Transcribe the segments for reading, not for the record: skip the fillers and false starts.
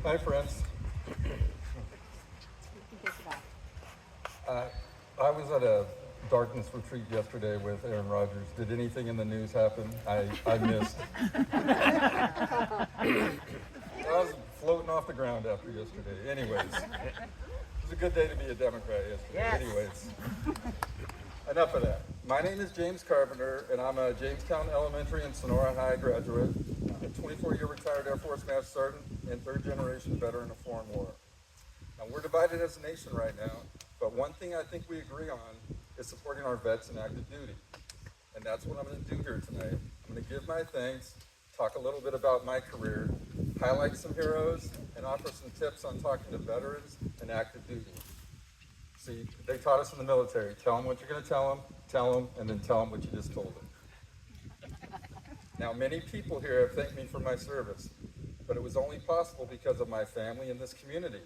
Hi, friends. I was at a darkness retreat yesterday with Aaron Rodgers. Did anything in the news happen? I missed. I was floating off the ground after yesterday. Anyways, it was a good day to be a Democrat yesterday. Yes. Anyways, enough of that. My name is James Carpenter, and I'm a Jamestown Elementary and Sonora High graduate. I'm a 24-year retired Air Force Master Sergeant and third-generation veteran of foreign war. Now, we're divided as a nation right now, but one thing I think we agree on is supporting our vets in active duty. And that's what I'm going to do here tonight. I'm going to give my thanks, talk a little bit about my career, highlight some heroes, and offer some tips on talking to veterans in active duty. See, they taught us in the military, tell them what you're going to tell them, and then tell them what you just told them. Now, many people here have thanked me for my service, but it was only possible because of my family and this community.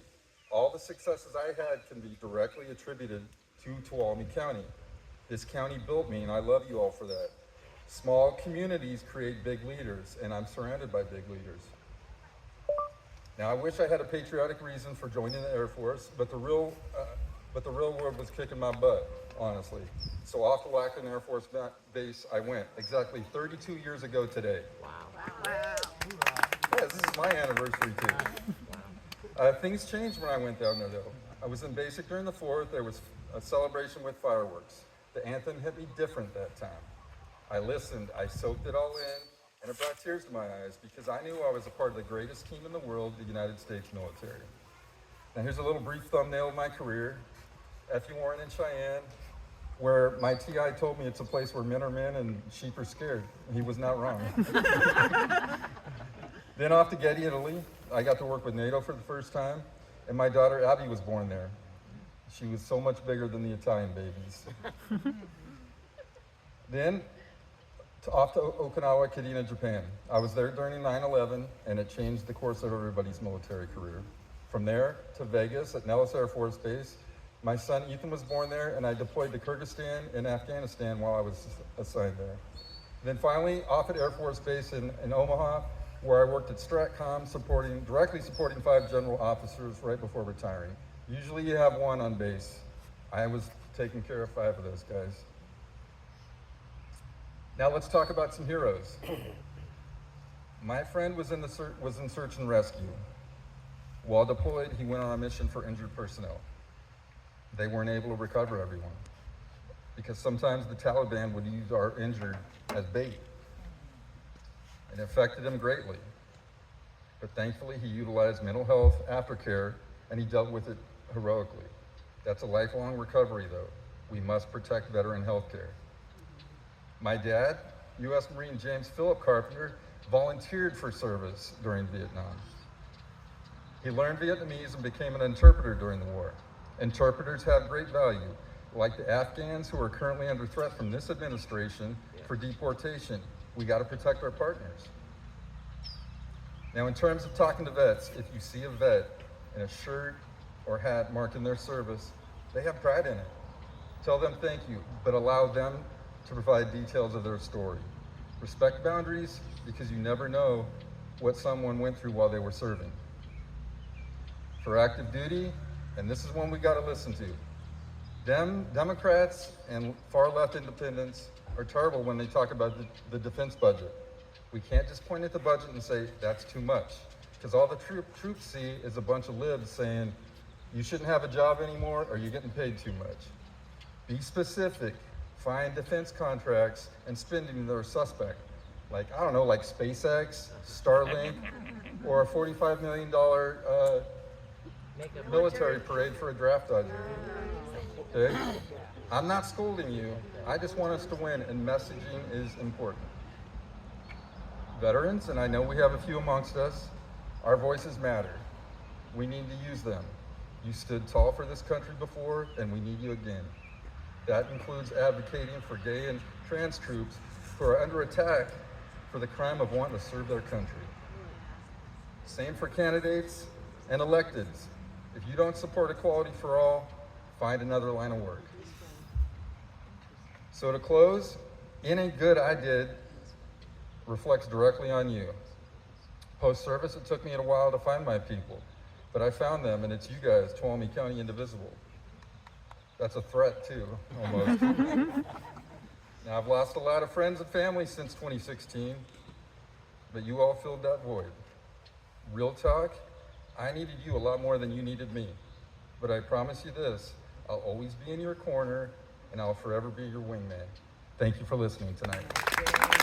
All the successes I had can be directly attributed to Tuolumne County. This county built me, and I love you all for that. Small communities create big leaders, and I'm surrounded by big leaders. Now, I wish I had a patriotic reason for joining the Air Force, but the real world was kicking my butt, honestly. So off to Lackland Air Force Base I went, exactly 32 years ago today. Wow. Yeah, this is my anniversary too. Things changed when I went down there though. I was in basic during the 4th, there was a celebration with fireworks. The anthem hit me different that time. I listened, I soaked it all in, and it brought tears to my eyes because I knew I was a part of the greatest team in the world, the United States military. Now here's a little brief thumbnail of my career. F.U. Warren in Cheyenne, where my TI told me it's a place where men are men and sheep are scared. He was not wrong. Then off to Getty, Italy. I got to work with NATO for the first time, and my daughter Abby was born there. She was so much bigger than the Italian babies. Then off to Okinawa, Kadena, Japan. I was there during 9/11, and it changed the course of everybody's military career. From there to Vegas at Nellis Air Force Base. My son Ethan was born there, and I deployed to Kyrgyzstan and Afghanistan while I was assigned there. Then finally, off at Air Force Base in Omaha, where I worked at STRATCOM, directly supporting 5 general officers right before retiring. Usually you have 1 on base. I was taking care of 5 of those guys. Now let's talk about some heroes. My friend was in search and rescue. While deployed, he went on a mission for injured personnel. They weren't able to recover everyone because sometimes the Taliban would use our injured as bait. It affected him greatly, but thankfully he utilized mental health aftercare and he dealt with it heroically. That's a lifelong recovery though. We must protect veteran health care. My dad, U.S. Marine James Philip Carpenter, volunteered for service during Vietnam. He learned Vietnamese and became an interpreter during the war. Interpreters have great value, like the Afghans who are currently under threat from this administration for deportation. We got to protect our partners. Now, in terms of talking to vets, if you see a vet in a shirt or hat marking their service, they have pride in it. Tell them thank you, but allow them to provide details of their story. Respect boundaries because you never know what someone went through while they were serving. For active duty, and this is one we got to listen to. Democrats and far-left independents are terrible when they talk about the defense budget. We can't just point at the budget and say, that's too much. Because all the troops see is a bunch of libs saying, you shouldn't have a job anymore or you're getting paid too much. Be specific, find defense contracts and spending that are suspect. Like, I don't know, like SpaceX, Starlink, or a $45 million military parade for a draft dodger. Okay? I'm not scolding you. I just want us to win, and messaging is important. Veterans, and I know we have a few amongst us, our voices matter. We need to use them. You stood tall for this country before, and we need you again. That includes advocating for gay and trans troops who are under attack for the crime of wanting to serve their country. Same for candidates and electeds. If you don't support equality for all, find another line of work. So to close, any good I did reflects directly on you. Post-service, it took me a while to find my people, but I found them, and it's you guys, Tuolumne County Indivisible. That's a threat too, almost. Now, I've lost a lot of friends and family since 2016, but you all filled that void. Real talk, I needed you a lot more than you needed me, but I promise you this, I'll always be in your corner, and I'll forever be your wingman. Thank you for listening tonight.